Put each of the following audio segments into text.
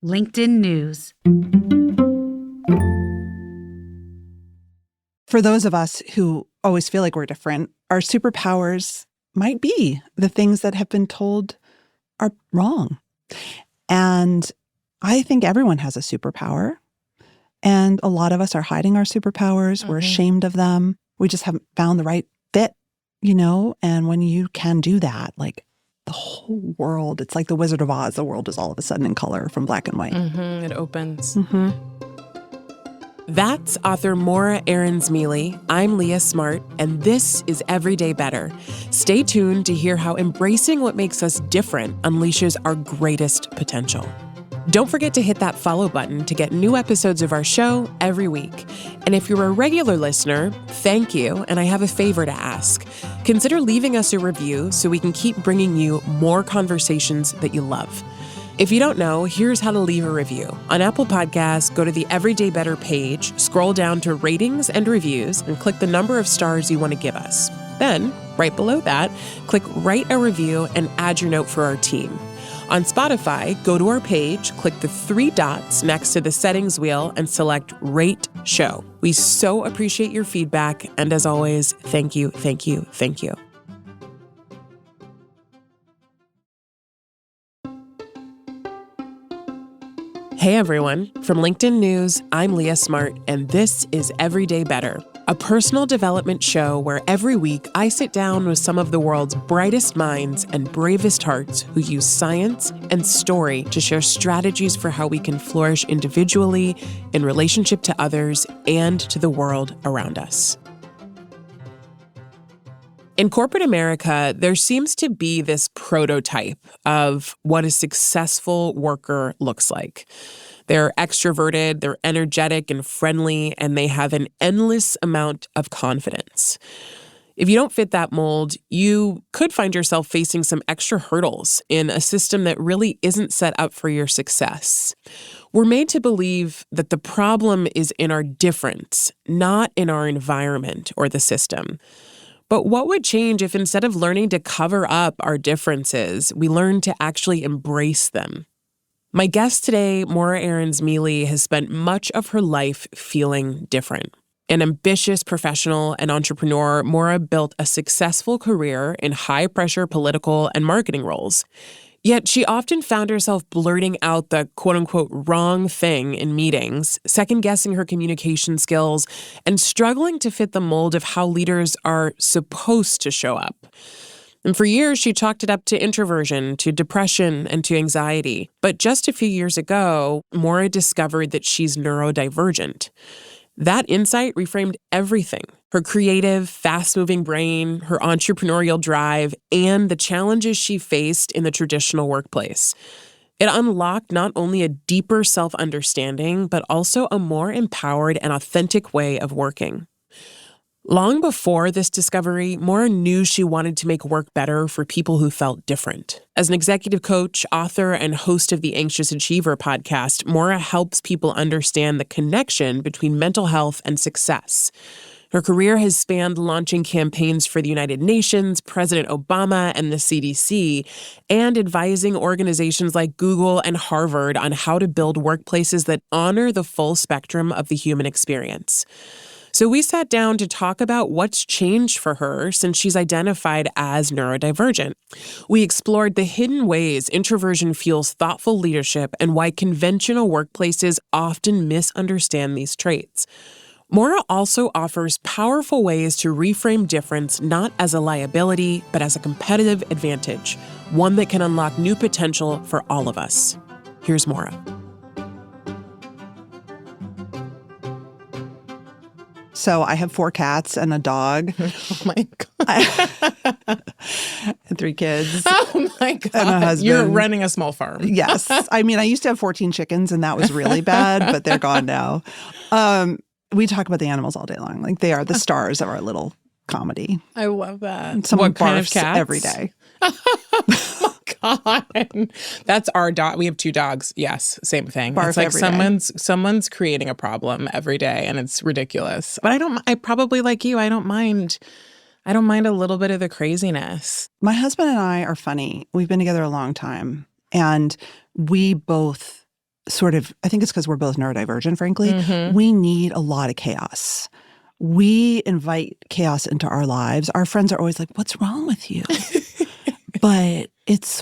LinkedIn News. For those of us who always feel like we're different, our superpowers might be the things that have been told are wrong. And I think everyone has a superpower. And a lot of us are hiding our superpowers. We're ashamed of them. We just haven't found the right fit, And when you can do that, like the whole world, it's like the Wizard of Oz. The world is all of a sudden in color from black and white. It opens. That's author Morra Aarons-Mele. I'm Leah Smart, and this is Everyday Better. Stay tuned to hear how embracing what makes us different unleashes our greatest potential. Don't forget to hit that follow button to get new episodes of our show every week. And if you're a regular listener, thank you, and I have a favor to ask. Consider leaving us a review so we can keep bringing you more conversations that you love. If you don't know, here's how to leave a review. On Apple Podcasts, go to the Everyday Better page, scroll down to ratings and reviews, and click the number of stars you want to give us. Then, right below that, click Write a Review and add your note for our team. On Spotify, go to our page, click the 3 dots next to the settings wheel, and select Rate Show. We so appreciate your feedback, and as always, thank you, thank you, thank you. Hey everyone, from LinkedIn News, I'm Leah Smart, and this is Everyday Better, a personal development show where every week I sit down with some of the world's brightest minds and bravest hearts who use science and story to share strategies for how we can flourish individually, in relationship to others, and to the world around us. In corporate America, there seems to be this prototype of what a successful worker looks like. They're extroverted, they're energetic and friendly, and they have an endless amount of confidence. If you don't fit that mold, you could find yourself facing some extra hurdles in a system that really isn't set up for your success. We're made to believe that the problem is in our difference, not in our environment or the system. But what would change if instead of learning to cover up our differences, we learn to actually embrace them? My guest today, Morra Aarons-Mele, has spent much of her life feeling different. An ambitious professional and entrepreneur, Morra built a successful career in high-pressure political and marketing roles. Yet she often found herself blurting out the quote-unquote wrong thing in meetings, second-guessing her communication skills, and struggling to fit the mold of how leaders are supposed to show up. And for years, she chalked it up to introversion, to depression, and to anxiety. But just a few years ago, Morra discovered that she's neurodivergent. That insight reframed everything: her creative, fast-moving brain, her entrepreneurial drive, and the challenges she faced in the traditional workplace. It unlocked not only a deeper self-understanding, but also a more empowered and authentic way of working. Long before this discovery, Morra knew she wanted to make work better for people who felt different. As an executive coach, author, and host of the Anxious Achiever podcast, Morra helps people understand the connection between mental health and success. Her career has spanned launching campaigns for the United Nations, President Obama, and the CDC, and advising organizations like Google and Harvard on how to build workplaces that honor the full spectrum of the human experience. So we sat down to talk about what's changed for her since she's identified as neurodivergent. We explored the hidden ways introversion fuels thoughtful leadership and why conventional workplaces often misunderstand these traits. Morra also offers powerful ways to reframe difference not as a liability, but as a competitive advantage, one that can unlock new potential for all of us. Here's Morra. So I have 4 cats and a dog. Oh my God. And 3 kids. Oh my God. And a husband. You're running a small farm. Yes. I mean, I used to have 14 chickens and that was really bad, but they're gone now. We talk about the animals all day long. Like they are the stars of our little comedy. I love that. Someone What kind of barfs cats? every day. Oh God. That's our dog. We have 2 dogs. Yes, same thing. Barf it's like every day. someone's creating a problem every day, and it's ridiculous. But I probably like you. I don't mind a little bit of the craziness. My husband and I are funny. We've been together a long time, and we both I think it's because we're both neurodivergent, frankly. We need a lot of chaos. We invite chaos into our lives. Our friends are always like, what's wrong with you? But it's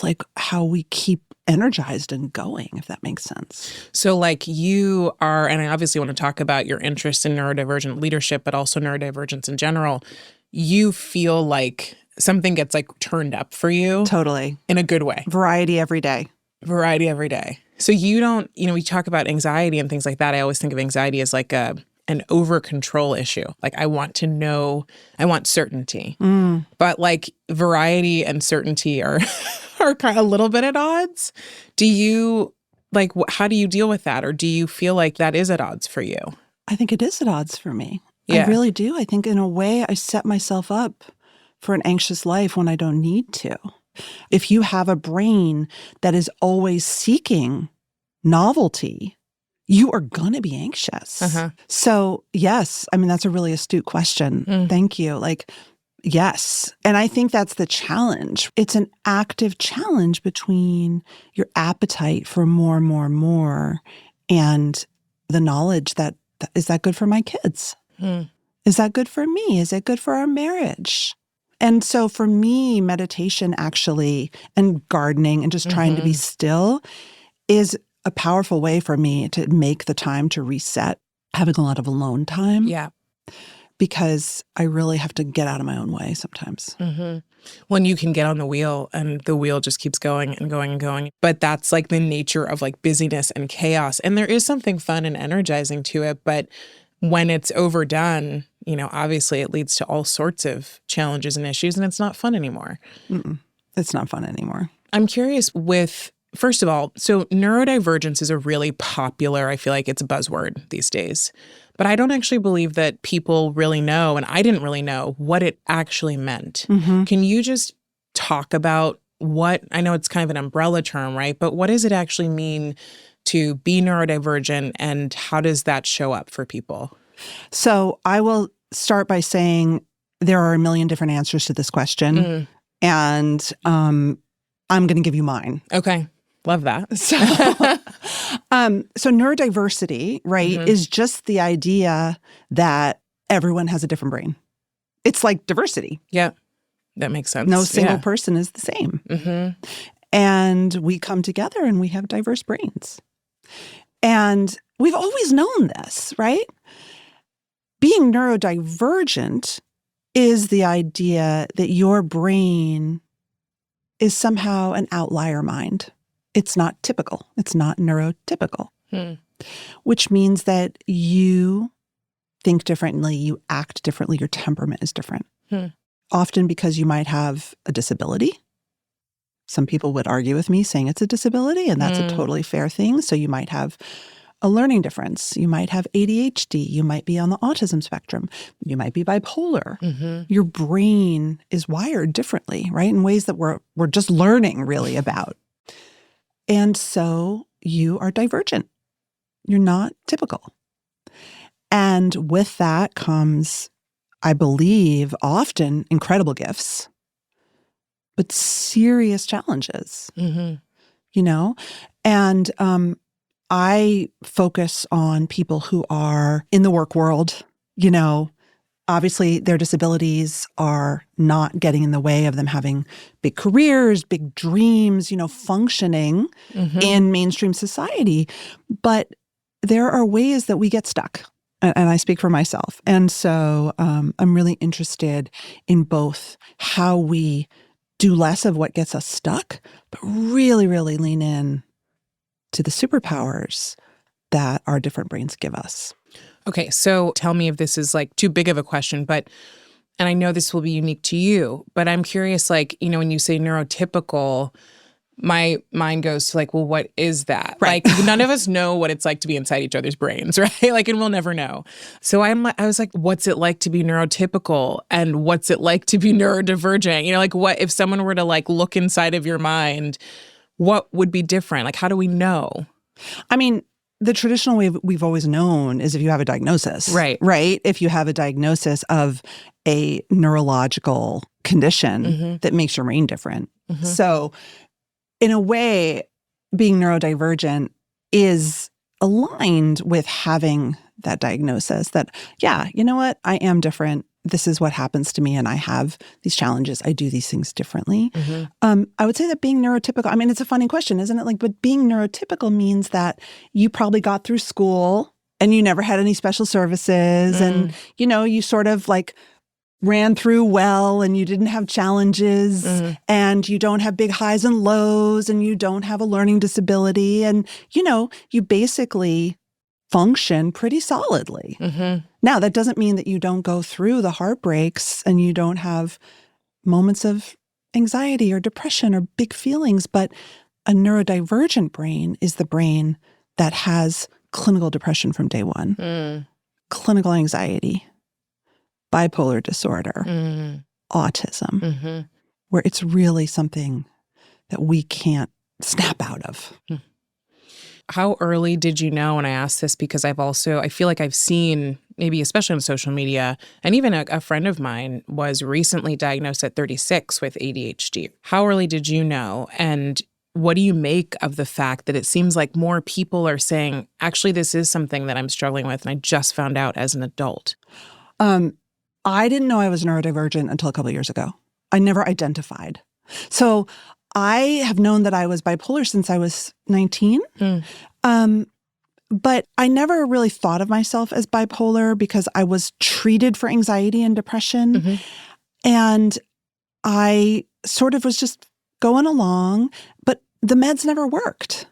like how we keep energized and going, if that makes sense. So like you are, and I obviously want to talk about your interest in neurodivergent leadership, but also neurodivergence in general. You feel like something gets like turned up for you. Totally. In a good way. Variety every day. Variety every day. So you don't, we talk about anxiety and things like that. I always think of anxiety as like an over control issue. Like I want to know, I want certainty. But like variety and certainty are kind of a little bit at odds. Do you like, how do you deal with that? Or do you feel like that is at odds for you? I think it is at odds for me. Yeah. I really do. I think in a way I set myself up for an anxious life when I don't need to. If you have a brain that is always seeking novelty, you are going to be anxious. So yes, I mean, that's a really astute question. Thank you. Like, yes. And I think that's the challenge. It's an active challenge between your appetite for more and more and more and the knowledge that, is that good for my kids? Is that good for me? Is it good for our marriage? And so for me, meditation actually, and gardening and just trying to be still is a powerful way for me to make the time to reset, having a lot of alone time. Yeah. Because I really have to get out of my own way sometimes. When you can get on the wheel and the wheel just keeps going and going and going. But that's like the nature of like busyness and chaos. And there is something fun and energizing to it. But when it's overdone, obviously it leads to all sorts of challenges and issues, and it's not fun anymore. It's not fun anymore. I'm curious first of all, so neurodivergence is a really popular, I feel like it's a buzzword these days. But I don't actually believe that people really know, and I didn't really know what it actually meant. Can you just talk about I know it's kind of an umbrella term, right? But what does it actually mean to be neurodivergent, and how does that show up for people? So I will start by saying there are a million different answers to this question. And I'm going to give you mine. Okay. Love that. So neurodiversity, right, is just the idea that everyone has a different brain. It's like diversity. Yeah, that makes sense. No single person is the same. And we come together and we have diverse brains. And we've always known this, right? Being neurodivergent is the idea that your brain is somehow an outlier mind. It's not typical. It's not neurotypical, which means that you think differently, you act differently, your temperament is different. Often because you might have a disability. Some people would argue with me saying it's a disability, and that's a totally fair thing. So you might have a learning difference. You might have ADHD. You might be on the autism spectrum. You might be bipolar. Your brain is wired differently, right? In ways that we're just learning really about. And so you are divergent. You're not typical. And with that comes, I believe, often incredible gifts, but serious challenges, And I focus on people who are in the work world, obviously their disabilities are not getting in the way of them having big careers, big dreams, functioning in mainstream society. But there are ways that we get stuck. And I speak for myself. And so I'm really interested in both how we do less of what gets us stuck, but really, really lean in to the superpowers that our different brains give us. Okay, so tell me if this is like too big of a question, and I know this will be unique to you, but I'm curious, when you say neurotypical, my mind goes to well, what is that? Right. None of us know what it's like to be inside each other's brains, right? And we'll never know. So I was like, what's it like to be neurotypical, and what's it like to be neurodivergent? What if someone were to look inside of your mind, what would be different? How do we know? I mean, the traditional way we've always known is if you have a diagnosis. Right. Right? If you have a diagnosis of a neurological condition that makes your brain different. So in a way, being neurodivergent is aligned with having that diagnosis that, yeah, you know what? I am different. This is what happens to me, and I have these challenges. I do these things differently. I would say that being neurotypical, I mean, it's a funny question, isn't it? Like, but being neurotypical means that you probably got through school and you never had any special services, and, you know, you sort of like ran through well, and you didn't have challenges, and you don't have big highs and lows, and you don't have a learning disability. And, you know, you basically function pretty solidly. Now, that doesn't mean that you don't go through the heartbreaks and you don't have moments of anxiety or depression or big feelings, but a neurodivergent brain is the brain that has clinical depression from day one, clinical anxiety, bipolar disorder, autism, where it's really something that we can't snap out of. How early did you know? And I ask this because I feel like I've seen, maybe especially on social media, and even a friend of mine was recently diagnosed at 36 with ADHD. How early did you know? And what do you make of the fact that it seems like more people are saying, actually, this is something that I'm struggling with, and I just found out as an adult? I didn't know I was neurodivergent until a couple of years ago. I never identified. So I have known that I was bipolar since I was 19. But I never really thought of myself as bipolar because I was treated for anxiety and depression. And I sort of was just going along, but the meds never worked.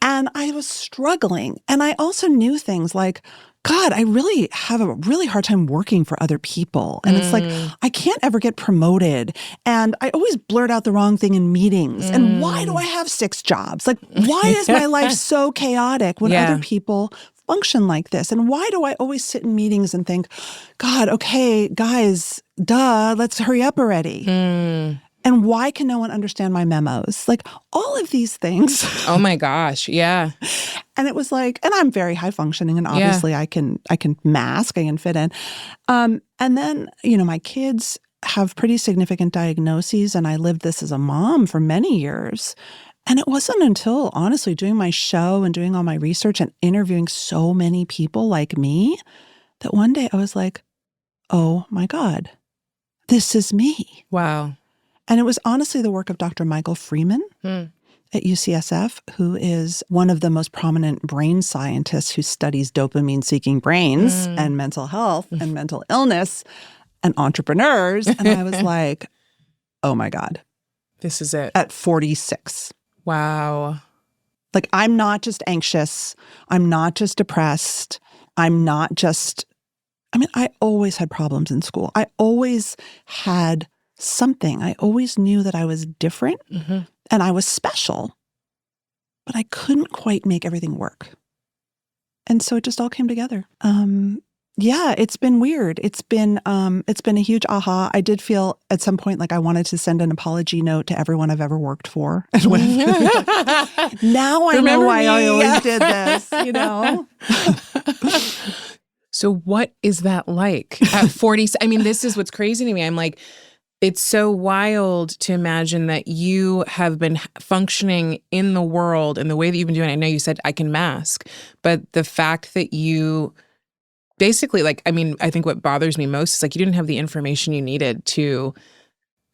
And I was struggling. And I also knew things like, God, I really have a really hard time working for other people. And it's like, I can't ever get promoted. And I always blurt out the wrong thing in meetings. And why do I have 6 jobs? Like, why is my life so chaotic when other people function like this? And why do I always sit in meetings and think, God, okay, guys, duh, let's hurry up already. And why can no one understand my memos? Like, all of these things. Oh my gosh, yeah. And it was like, and I'm very high functioning, and obviously I can mask, I can fit in. And then, you know, my kids have pretty significant diagnoses, and I lived this as a mom for many years. And it wasn't until, honestly, doing my show and doing all my research and interviewing so many people like me that one day I was like, oh my God, this is me. Wow. And it was honestly the work of Dr. Michael Freeman at UCSF, who is one of the most prominent brain scientists who studies dopamine-seeking brains and mental health and mental illness and entrepreneurs. And I was like, oh my God. This is it. At 46. Wow. Like, I'm not just anxious. I'm not just depressed. I'm not just, I mean, I always had problems in school. I always had something. I always knew that I was different and I was special, but I couldn't quite make everything work. And so it just all came together. Yeah, it's been weird. It's been a huge aha. I did feel at some point like I wanted to send an apology note to everyone I've ever worked for. Now I know why I always did this, you know? So what is that like at 40? I mean, this is what's crazy to me. I'm like, it's so wild to imagine that you have been functioning in the world in the way that you've been doing. I know you said I can mask, but the fact that you basically, like, I mean, I think what bothers me most is like you didn't have the information you needed to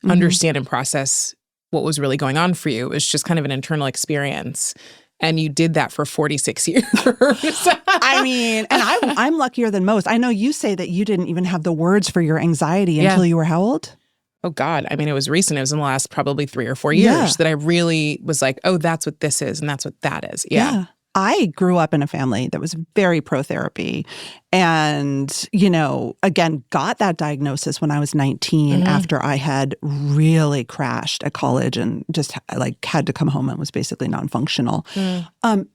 understand and process what was really going on for you. It was just kind of an internal experience. And you did that for 46 years. I mean, and I'm luckier than most. I know you say that you didn't even have the words for your anxiety until you were how old? Oh, God. I mean, it was recent. It was in the last probably 3 or 4 years that I really was like, oh, that's what this is. And that's what that is. Yeah. I grew up in a family that was very pro-therapy and, you know, again, got that diagnosis when I was 19 after I had really crashed at college and just like had to come home and was basically non-functional.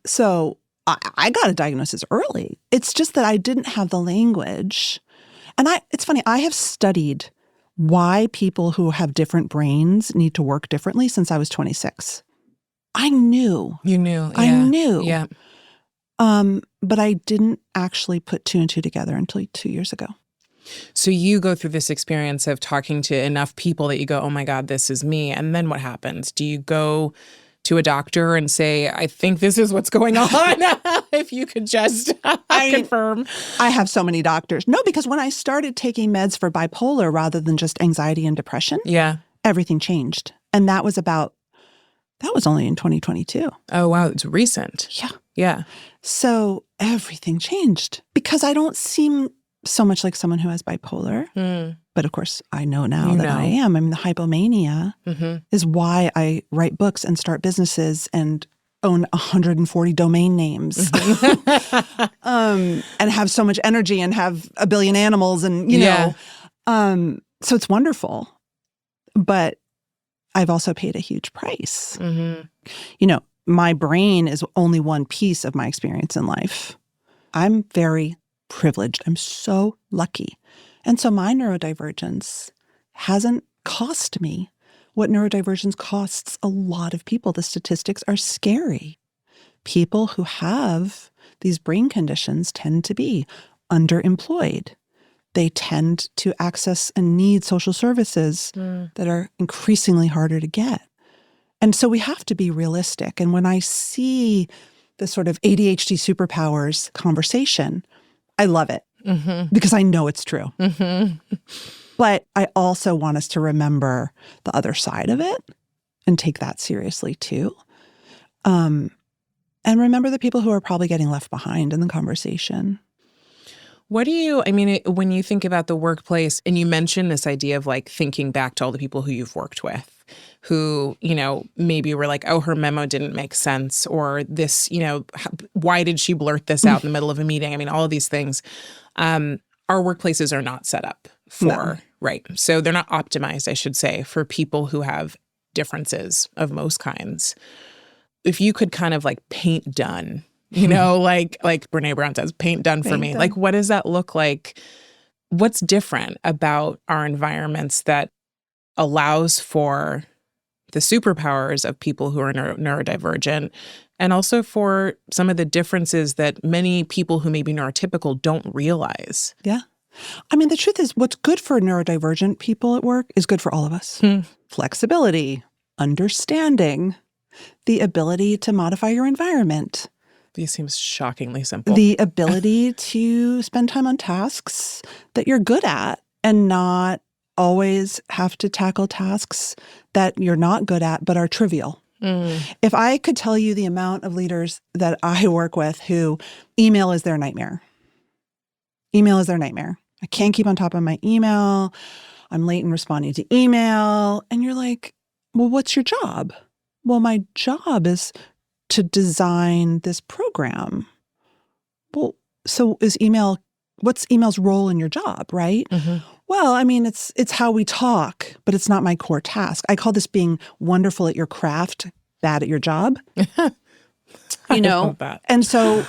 So I got a diagnosis early. It's just that I didn't have the language. And it's funny, I have studied why people who have different brains need to work differently since I was 26. I knew. You knew. Yeah. I knew. Yeah. But I didn't actually put 2 and 2 together until 2 years ago. So you go through this experience of talking to enough people that you go, oh my God, this is me. And then what happens? Do you go to a doctor and say, I think this is what's going on? If you could just confirm. I have so many doctors. No, because when I started taking meds for bipolar rather than just anxiety and depression, everything changed. And that was only in 2022. Oh, wow. It's recent. Yeah. Yeah. So everything changed because I don't seem so much like someone who has bipolar. But of course, I know now that I am. I mean, the hypomania is why I write books and start businesses and own 140 domain names and have so much energy and have a billion animals and, you know. So it's wonderful. But I've also paid a huge price. You know, my brain is only one piece of my experience in life. I'm very privileged. I'm so lucky. And so my neurodivergence hasn't cost me what neurodivergence costs a lot of people. The statistics are scary. People who have these brain conditions tend to be underemployed. They tend to access and need social services that are increasingly harder to get. And so we have to be realistic. And when I see the sort of ADHD superpowers conversation, I love it because I know it's true. But I also want us to remember the other side of it and take that seriously too. And remember the people who are probably getting left behind in the conversation. When you think about the workplace, and you mentioned this idea of like thinking back to all the people who you've worked with, who, you know, maybe were like, oh, her memo didn't make sense, or this, you know, why did she blurt this out in the middle of a meeting? I mean, all of these things. Our workplaces are not set up for, right? So they're not optimized, I should say, for people who have differences of most kinds. If you could kind of like paint done, you know, like Brene Brown says, paint done for me. Like, what does that look like? What's different about our environments that allows for the superpowers of people who are neurodivergent, and also for some of the differences that many people who may be neurotypical don't realize? Yeah. I mean, the truth is what's good for neurodivergent people at work is good for all of us. Flexibility, understanding, the ability to modify your environment. These seems shockingly simple. The ability to spend time on tasks that you're good at and not always have to tackle tasks that you're not good at but are trivial. If I could tell you the amount of leaders that I work with who email is their nightmare. Email is their nightmare. I can't keep on top of my email. I'm late in responding to email. And you're like, well, what's your job? Well, my job is to design this program. Well, so what's email's role in your job, right? Well, I mean, it's how we talk, but it's not my core task. I call this being wonderful at your craft, bad at your job. You know? And so,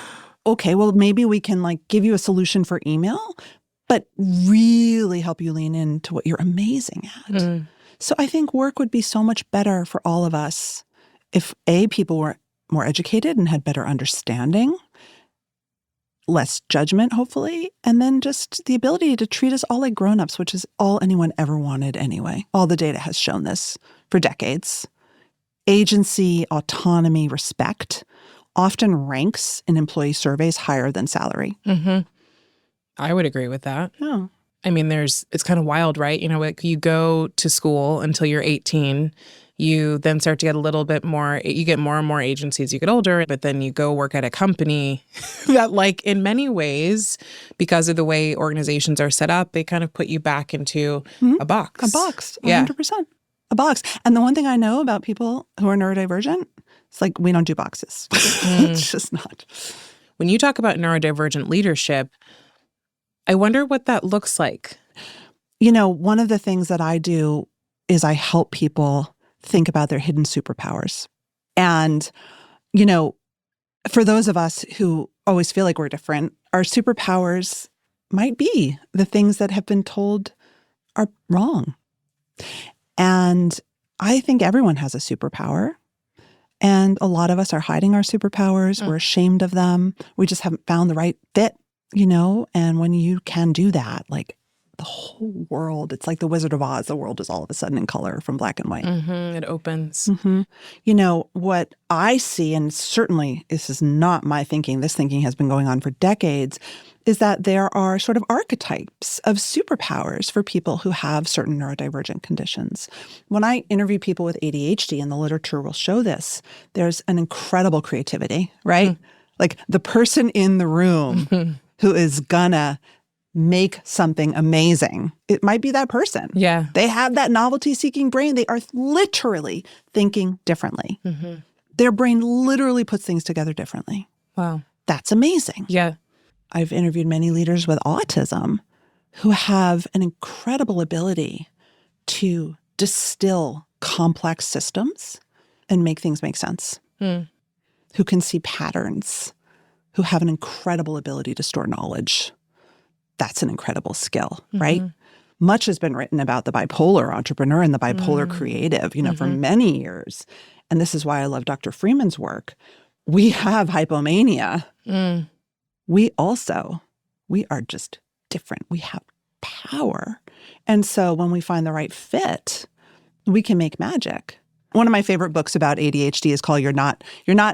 okay, well, maybe we can like give you a solution for email, but really help you lean into what you're amazing at. So I think work would be so much better for all of us if people were more educated and had better understanding, less judgment, hopefully, and then just the ability to treat us all like grown-ups, which is all anyone ever wanted anyway. All the data has shown this for decades. Agency, autonomy, respect often ranks in employee surveys higher than salary. I would agree with that. Yeah. I mean, it's kind of wild, right? You know, like you go to school until you're 18. You then start to get a little bit more, you get more and more agencies, you get older, but then you go work at a company that like in many ways, because of the way organizations are set up, they kind of put you back into a box. A box, 100%. A box. And the one thing I know about people who are neurodivergent, it's like we don't do boxes. It's just not. When you talk about neurodivergent leadership, I wonder what that looks like. You know, one of the things that I do is I help people think about their hidden superpowers. And, you know, for those of us who always feel like we're different, our superpowers might be the things that have been told are wrong. And I think everyone has a superpower. And a lot of us are hiding our superpowers. We're ashamed of them. We just haven't found the right fit, you know? And when you can do that, like, the whole world. It's like the Wizard of Oz. The world is all of a sudden in color from black and white. It opens. You know, what I see, and certainly this is not my thinking, this thinking has been going on for decades, is that there are sort of archetypes of superpowers for people who have certain neurodivergent conditions. When I interview people with ADHD, and the literature will show this, there's an incredible creativity, right? Like the person in the room who is gonna make something amazing. It might be that person. Yeah. They have that novelty-seeking brain. They are literally thinking differently. Their brain literally puts things together differently. Wow. That's amazing. Yeah. I've interviewed many leaders with autism who have an incredible ability to distill complex systems and make things make sense, who can see patterns, who have an incredible ability to store knowledge. That's an incredible skill, right? Much has been written about the bipolar entrepreneur and the bipolar creative, you know, for many years. And this is why I love Dr. Freeman's work. We have hypomania. We are just different. We have power. And so when we find the right fit, we can make magic. One of my favorite books about ADHD is called You're Not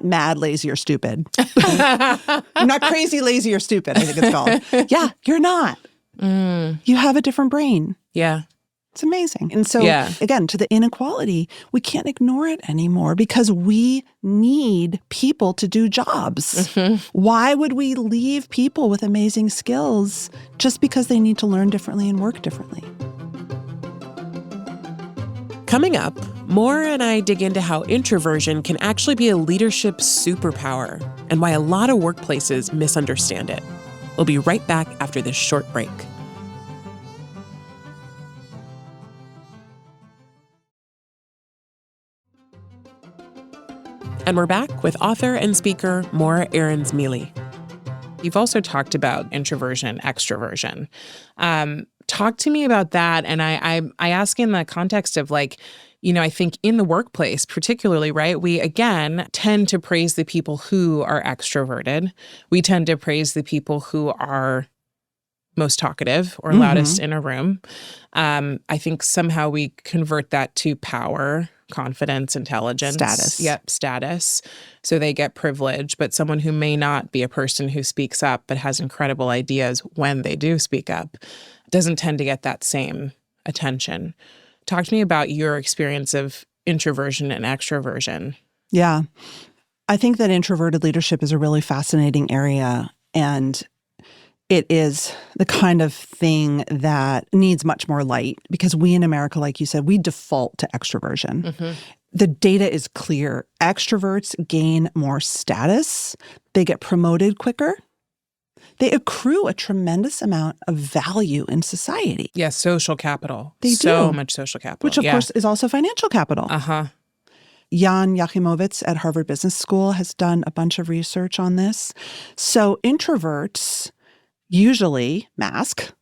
Mad, Lazy, or Stupid. You're not crazy, lazy, or stupid, I think it's called. Yeah, you're not. You have a different brain. Yeah. It's amazing. And so, again, to the inequality, we can't ignore it anymore because we need people to do jobs. Why would we leave people with amazing skills just because they need to learn differently and work differently? Coming up, Morra and I dig into how introversion can actually be a leadership superpower and why a lot of workplaces misunderstand it. We'll be right back after this short break. And we're back with author and speaker Morra Aarons-Mele. You've also talked about introversion, extroversion. Talk to me about that. And I ask in the context of like, you know, I think in the workplace particularly, right, we again tend to praise the people who are extroverted. We tend to praise the people who are most talkative or loudest in a room. I think somehow we convert that to power, confidence, intelligence. Status. Yep, status. So they get privilege, but someone who may not be a person who speaks up but has incredible ideas when they do speak up doesn't tend to get that same attention. Talk to me about your experience of introversion and extroversion. Yeah. I think that introverted leadership is a really fascinating area, and it is the kind of thing that needs much more light because we in America, like you said, we default to extroversion. The data is clear. Extroverts gain more status. They get promoted quicker. They accrue a tremendous amount of value in society. Yes, social capital. They so do. much social capital. Which, of course, is also financial capital. Jan Yachimovitz at Harvard Business School has done a bunch of research on this. So introverts usually mask.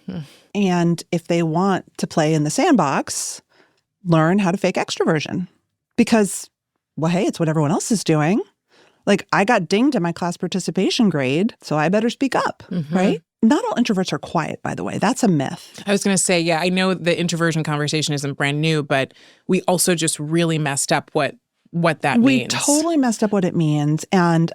And if they want to play in the sandbox, learn how to fake extroversion. Because, well, hey, it's what everyone else is doing. Like, I got dinged in my class participation grade, so I better speak up, right? Not all introverts are quiet, by the way. That's a myth. I was going to say, yeah, I know the introversion conversation isn't brand new, but we also just really messed up what that means. We totally messed up what it means. And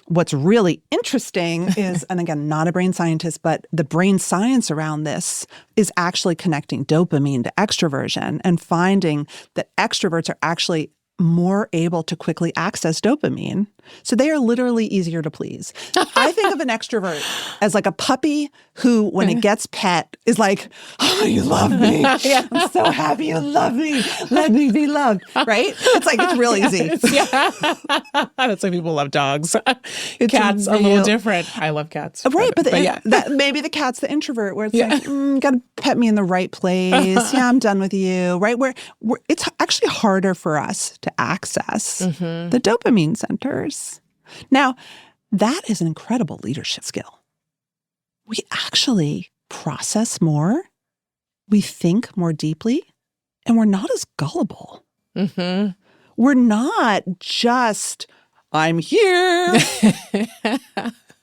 what's really interesting is, and again, not a brain scientist, but the brain science around this is actually connecting dopamine to extroversion and finding that extroverts are actually more able to quickly access dopamine. So they are literally easier to please. I think of an extrovert as like a puppy who, when it gets pet, is like, oh, you love me. I'm so happy you love me. Let me be loved. Right? It's like, it's real easy. That's why people love dogs. Cats are a little different. I love cats. Right. But that, maybe the cat's the introvert where it's like, got to pet me in the right place. Yeah, I'm done with you. Right? Where it's actually harder for us to access the dopamine centers. Now, that is an incredible leadership skill. We actually process more, we think more deeply, and we're not as gullible. We're not just, I'm here.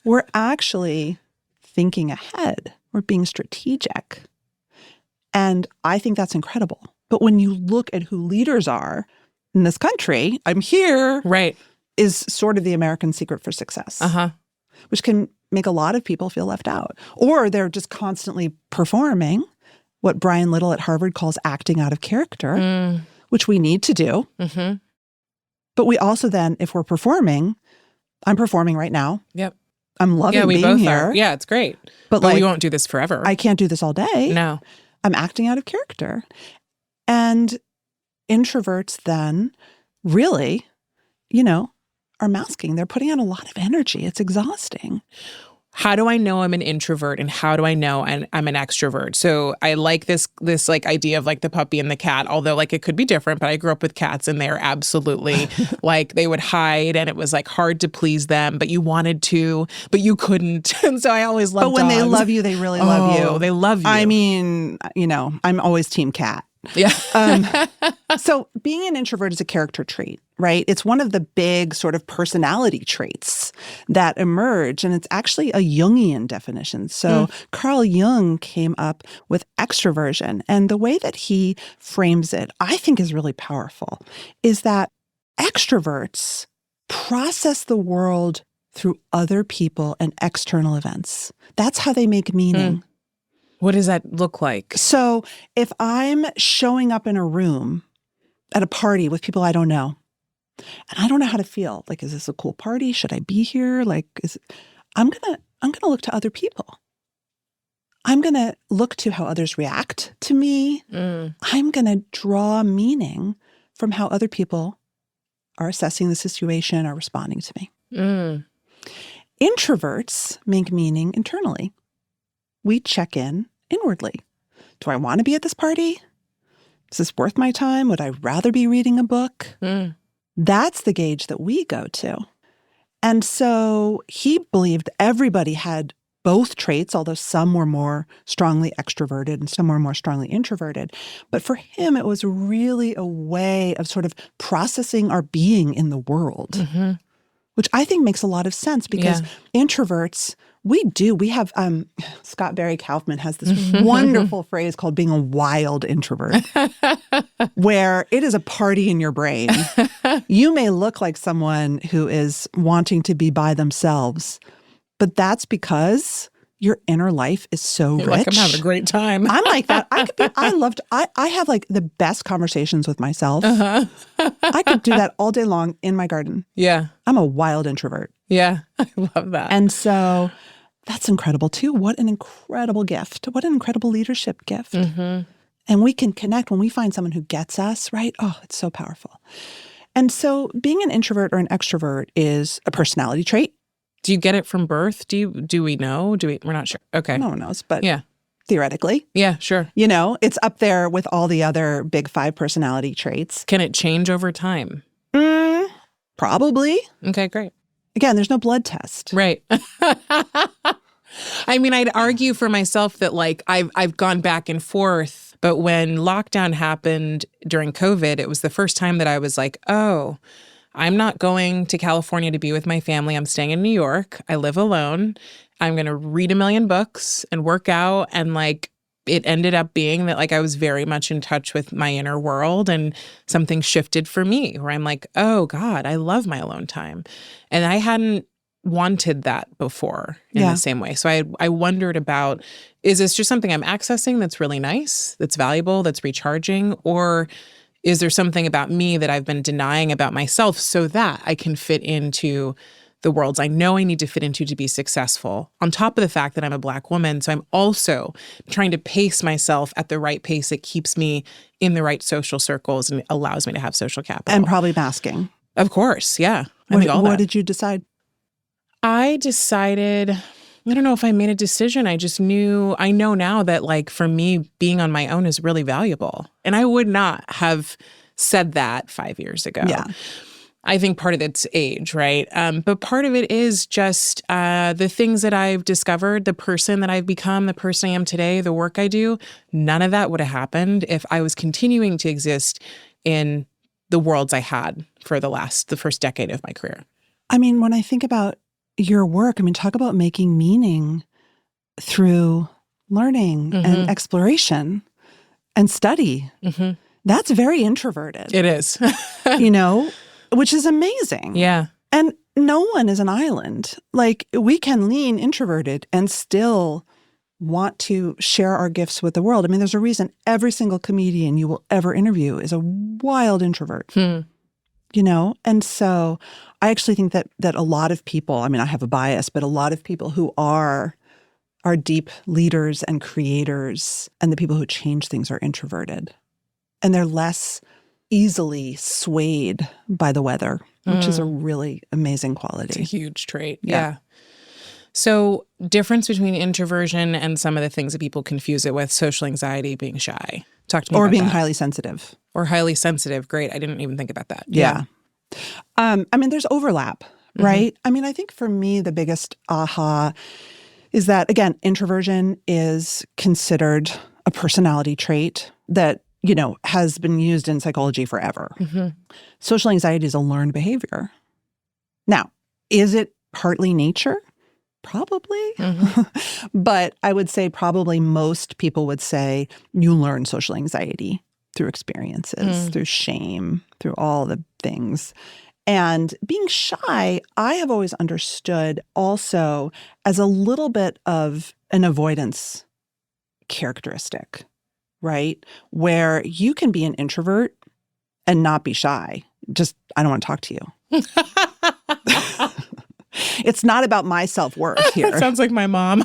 We're actually thinking ahead. We're being strategic. And I think that's incredible. But when you look at who leaders are in this country, I'm here, Right. is sort of the American secret for success, which can make a lot of people feel left out. Or they're just constantly performing what Brian Little at Harvard calls acting out of character, which we need to do. But we also then, if we're performing, I'm performing right now. Yep. I'm loving we being both here. are. Yeah, it's great. But we won't do this forever. I can't do this all day. No. I'm acting out of character. And introverts then really, are masking. They're putting out a lot of energy. It's exhausting. How do I know I'm an introvert, and how do I know I'm an extrovert? So I like this like idea of like the puppy and the cat, although like it could be different, but I grew up with cats and they're absolutely like they would hide and it was like hard to please them, but you wanted to, but you couldn't. And so I always loved But when dogs. they love you, they really love you. They love you. I mean, I'm always team cat. Yeah. So being an introvert is a character trait, right? It's one of the big sort of personality traits that emerge, and it's actually a Jungian definition. So Carl Jung came up with extroversion, and the way that he frames it, I think is really powerful, is that extroverts process the world through other people and external events. That's how they make meaning. What does that look like? So if I'm showing up in a room at a party with people I don't know, and I don't know how to feel, like, is this a cool party? Should I be here? Like, I'm gonna look to other people. I'm gonna look to how others react to me. I'm gonna draw meaning from how other people are assessing the situation or responding to me. Introverts make meaning internally. We check in inwardly. Do I want to be at this party? Is this worth my time? Would I rather be reading a book? That's the gauge that we go to. And so he believed everybody had both traits, although some were more strongly extroverted and some were more strongly introverted. But for him, it was really a way of sort of processing our being in the world, which I think makes a lot of sense because introverts, we have, Scott Barry Kaufman has this wonderful phrase called being a wild introvert, where it is a party in your brain. You may look like someone who is wanting to be by themselves, but that's because your inner life is so rich. Like, I'm having a great time. I'm like that. I have like the best conversations with myself. I could do that all day long in my garden. Yeah. I'm a wild introvert. Yeah. I love that. And so that's incredible too. What an incredible gift. What an incredible leadership gift. And we can connect when we find someone who gets us, right? Oh, it's so powerful. And so being an introvert or an extrovert is a personality trait. Do you get it from birth? Do we know? We're not sure. Okay. No one knows, but yeah, theoretically. Yeah, sure. It's up there with all the other big 5 personality traits. Can it change over time? Probably. Okay, great. Again, there's no blood test. Right. I mean, I'd argue for myself that like I've gone back and forth, but when lockdown happened during COVID, it was the first time that I was like, oh, I'm not going to California to be with my family. I'm staying in New York. I live alone. I'm going to read a million books and work out. And like, it ended up being that like I was very much in touch with my inner world, and something shifted for me where I'm like, oh God, I love my alone time. And I hadn't wanted that before in the same way. So I wondered about, is this just something I'm accessing that's really nice, that's valuable, that's recharging, or is there something about me that I've been denying about myself so that I can fit into the worlds I know I need to fit into to be successful, on top of the fact that I'm a Black woman. So I'm also trying to pace myself at the right pace that keeps me in the right social circles and allows me to have social capital. And probably masking. Of course, yeah. What did you decide? I decided, I don't know if I made a decision. I know now that like for me, being on my own is really valuable. And I would not have said that 5 years ago. Yeah. I think part of it's age, right? But part of it is just the things that I've discovered, the person that I've become, the person I am today, the work I do. None of that would have happened if I was continuing to exist in the worlds I had for the first decade of my career. I mean, when I think about your work, talk about making meaning through learning and exploration. and study. Mm-hmm. That's very introverted. It is. Which is amazing. Yeah. And no one is an island. Like, we can lean introverted and still want to share our gifts with the world. I mean, there's a reason every single comedian you will ever interview is a wild introvert. And so I actually think that a lot of people, I mean, I have a bias, but a lot of people who are deep leaders and creators and the people who change things are introverted. And they're less easily swayed by the weather, which is a really amazing quality. It's a huge trait. Yeah. So difference between introversion and some of the things that people confuse it with, social anxiety, being shy. Talk to me about that. Or being highly sensitive. Or highly sensitive. Great. I didn't even think about that. Yeah. I mean, there's overlap, right? I mean, I think for me, the biggest aha is that, again, introversion is considered a personality trait that, has been used in psychology forever. Social anxiety is a learned behavior. Now, is it partly nature? Probably. But I would say probably most people would say you learn social anxiety through experiences, through shame, through all the things. And being shy, I have always understood also as a little bit of an avoidance characteristic, right? Where you can be an introvert and not be shy. Just, I don't want to talk to you. It's not about my self-worth here. That sounds like my mom.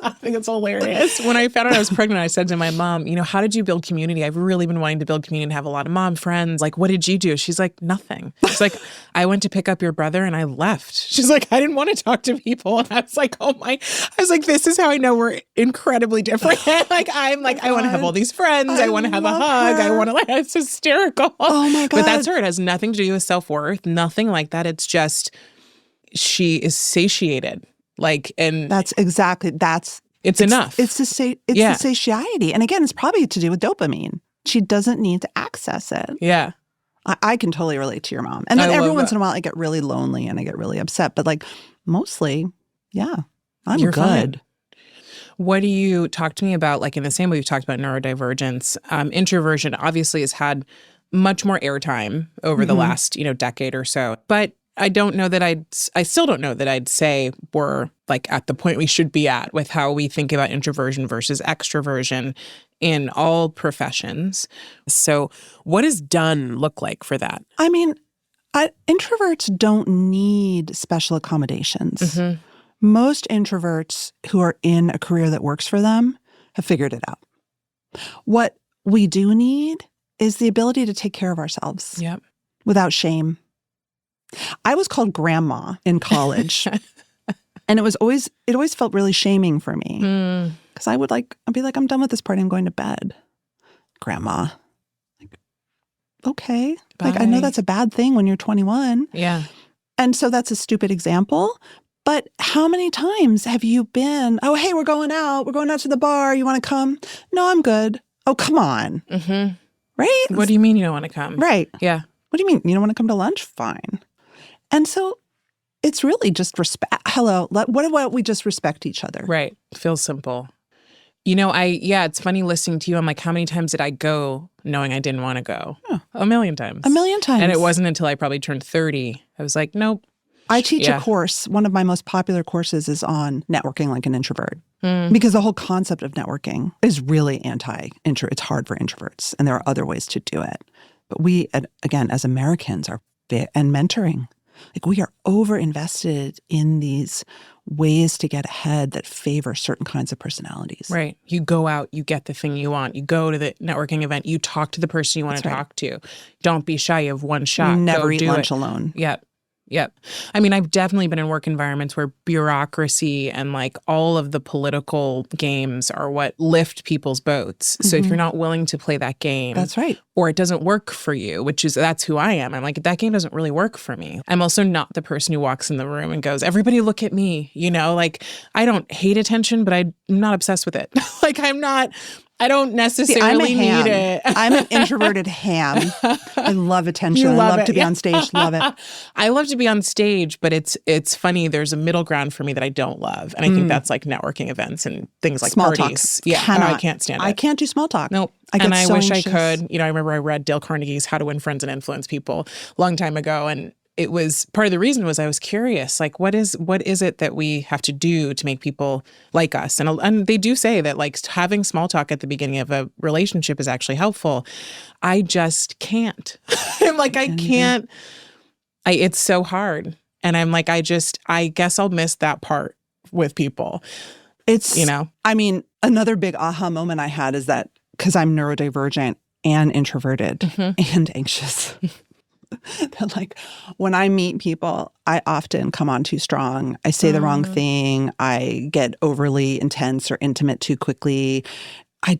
I think it's hilarious. When I found out I was pregnant, I said to my mom, how did you build community? I've really been wanting to build community and have a lot of mom friends. Like, what did you do? She's like, nothing. She's like, I went to pick up your brother and I left. She's like, I didn't want to talk to people. And I was like, this is how I know we're incredibly different. I want to have all these friends. I want to have a hug. Her. I want to, it's hysterical. Oh my God. But that's her. It has nothing to do with self-worth, nothing like that. It's just, she is satiated. It's enough. It's the satiety. And again, it's probably to do with dopamine. She doesn't need to access it. Yeah. I can totally relate to your mom. And then every once in a while I get really lonely and I get really upset. But mostly, I'm You're good. Fine. What do you talk to me about, in the same way we've talked about neurodivergence, introversion obviously has had much more airtime over the last, decade or so. But I still don't know that I'd say we're at the point we should be at with how we think about introversion versus extroversion in all professions. So what does done look like for that? I mean, introverts don't need special accommodations. Most introverts who are in a career that works for them have figured it out. What we do need is the ability to take care of ourselves without shame. I was called grandma in college. And it always felt really shaming for me. Because I'd be like, I'm done with this party. I'm going to bed. Grandma. Okay. Bye. I know that's a bad thing when you're 21. Yeah. And so that's a stupid example. But how many times have you been, oh, hey, we're going out. We're going out to the bar. You want to come? No, I'm good. Oh, come on. Right? What do you mean you don't want to come? Right. Yeah. What do you mean? You don't want to come to lunch? Fine. And so it's really just respect. Hello. What about we just respect each other? Right. Feels simple. It's funny listening to you. I'm like, how many times did I go knowing I didn't want to go? Oh. A million times. A million times. And it wasn't until I probably turned 30. I was like, nope. I teach a course. One of my most popular courses is on networking like an introvert. Because the whole concept of networking is really anti-intro. It's hard for introverts. And there are other ways to do it. But we, again, as Americans, and mentoring. We are over-invested in these ways to get ahead that favor certain kinds of personalities. Right. You go out, you get the thing you want. You go to the networking event, you talk to the person you want to talk to. Don't be shy. You have one shot. Never eat lunch alone. Yep. I mean, I've definitely been in work environments where bureaucracy and all of the political games are what lift people's boats. So if you're not willing to play that game. That's right. Or it doesn't work for you, that's who I am. I'm like, that game doesn't really work for me. I'm also not the person who walks in the room and goes, everybody look at me. I don't hate attention, but I'm not obsessed with it. I'm not I don't necessarily need it. I'm an introverted ham. I love attention. I love to be on stage. Love it. I love to be on stage, but it's funny. There's a middle ground for me that I don't love. And I think that's like networking events and things like small parties. Talk. Yeah. I can't stand it. I can't do small talk. Nope. I wish I could. I remember I read Dale Carnegie's How to Win Friends and Influence People a long time ago. And it was part of the reason was I was curious, like, what is it that we have to do to make people like us? And they do say that like having small talk at the beginning of a relationship is actually helpful. I just can't. I'm like, I can't. It's so hard. And I'm like, I guess I'll miss that part with people. It's, I mean, another big aha moment I had is that because I'm neurodivergent and introverted and anxious. That like when I meet people, I often come on too strong. I say the wrong thing. I get overly intense or intimate too quickly. I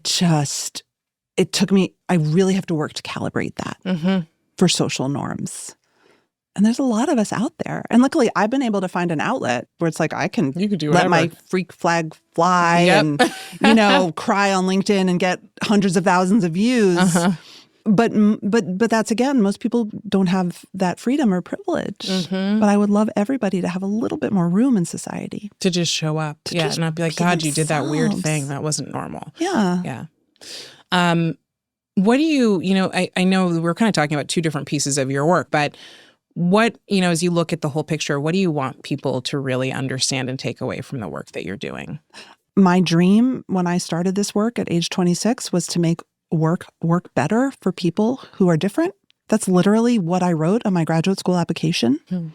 really have to work to calibrate that for social norms. And there's a lot of us out there. And luckily, I've been able to find an outlet where it's like I can let my freak flag fly and, cry on LinkedIn and get hundreds of thousands of views. But that's, again, most people don't have that freedom or privilege. But I would love everybody to have a little bit more room in society. To just show up. And not be like, God, you did that weird thing. That wasn't normal. Yeah. What do you, I know we're kind of talking about two different pieces of your work, but what, as you look at the whole picture, what do you want people to really understand and take away from the work that you're doing? My dream when I started this work at age 26 was to make work better for people who are different. That's literally what I wrote on my graduate school application.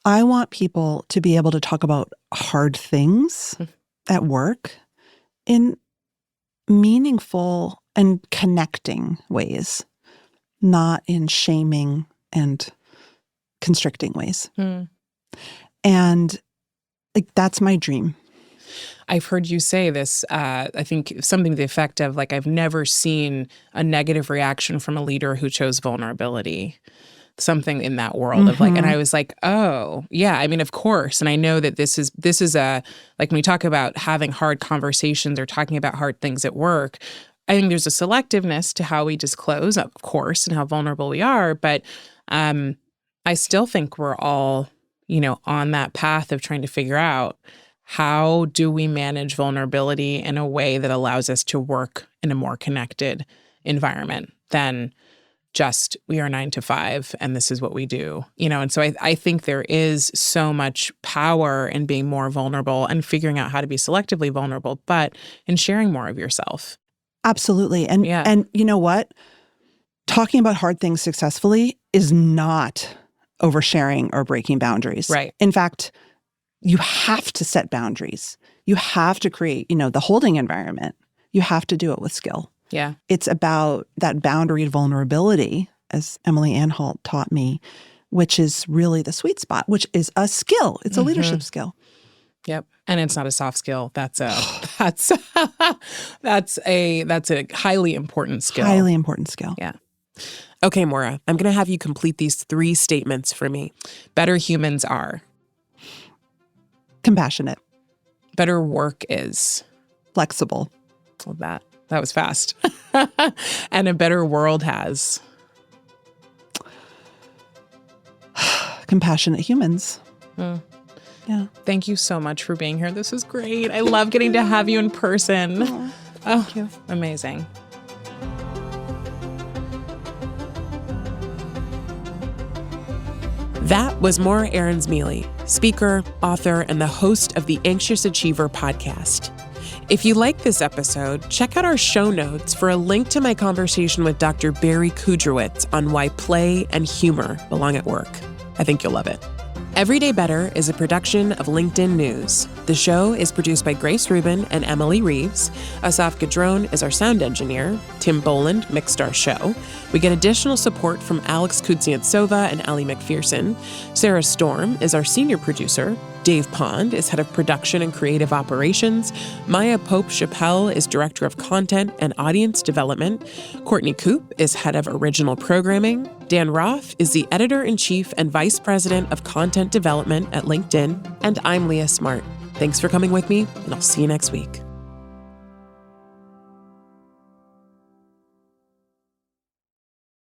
I want people to be able to talk about hard things at work in meaningful and connecting ways, not in shaming and constricting ways. And that's my dream. I've heard you say this, I think something to the effect of like, I've never seen a negative reaction from a leader who chose vulnerability, something in that world of like, and I was like, oh yeah, I mean, of course. And I know that this is a, like when we talk about having hard conversations or talking about hard things at work, I think there's a selectiveness to how we disclose, of course, and how vulnerable we are. But I still think we're all, on that path of trying to figure out how do we manage vulnerability in a way that allows us to work in a more connected environment than just we are 9 to 5 and this is what we do, And so I think there is so much power in being more vulnerable and figuring out how to be selectively vulnerable, but in sharing more of yourself. Absolutely. And you know what? Talking about hard things successfully is not oversharing or breaking boundaries. Right. In fact, you have to set boundaries. You have to create, the holding environment. You have to do it with skill. Yeah. It's about that boundary vulnerability, as Emily Anhalt taught me, which is really the sweet spot, which is a skill. It's a leadership skill. Yep. And it's not a soft skill. That's a highly important skill. Highly important skill. Yeah. Okay, Morra, I'm going to have you complete these 3 statements for me. Better humans are. Compassionate. Better work is. Flexible. Well, that was fast. And a better world has. Compassionate humans. Yeah. Thank you so much for being here. This was great. I love getting to have you in person. Thank you. Amazing. That was Morra Aarons-Mele, speaker, author, and the host of the Anxious Achiever podcast. If you like this episode, check out our show notes for a link to my conversation with Dr. Barry Kudrowitz on why play and humor belong at work. I think you'll love it. Everyday Better is a production of LinkedIn News. The show is produced by Grace Rubin and Emily Reeves. Asaf Gadron is our sound engineer. Tim Boland mixed our show. We get additional support from Alex Kuznetsova and Ali McPherson. Sarah Storm is our senior producer. Dave Pond is head of production and creative operations. Maya Pope-Chappelle is director of content and audience development. Courtney Koop is head of original programming. Dan Roth is the editor-in-chief and vice president of content development at LinkedIn. And I'm Leah Smart. Thanks for coming with me, and I'll see you next week.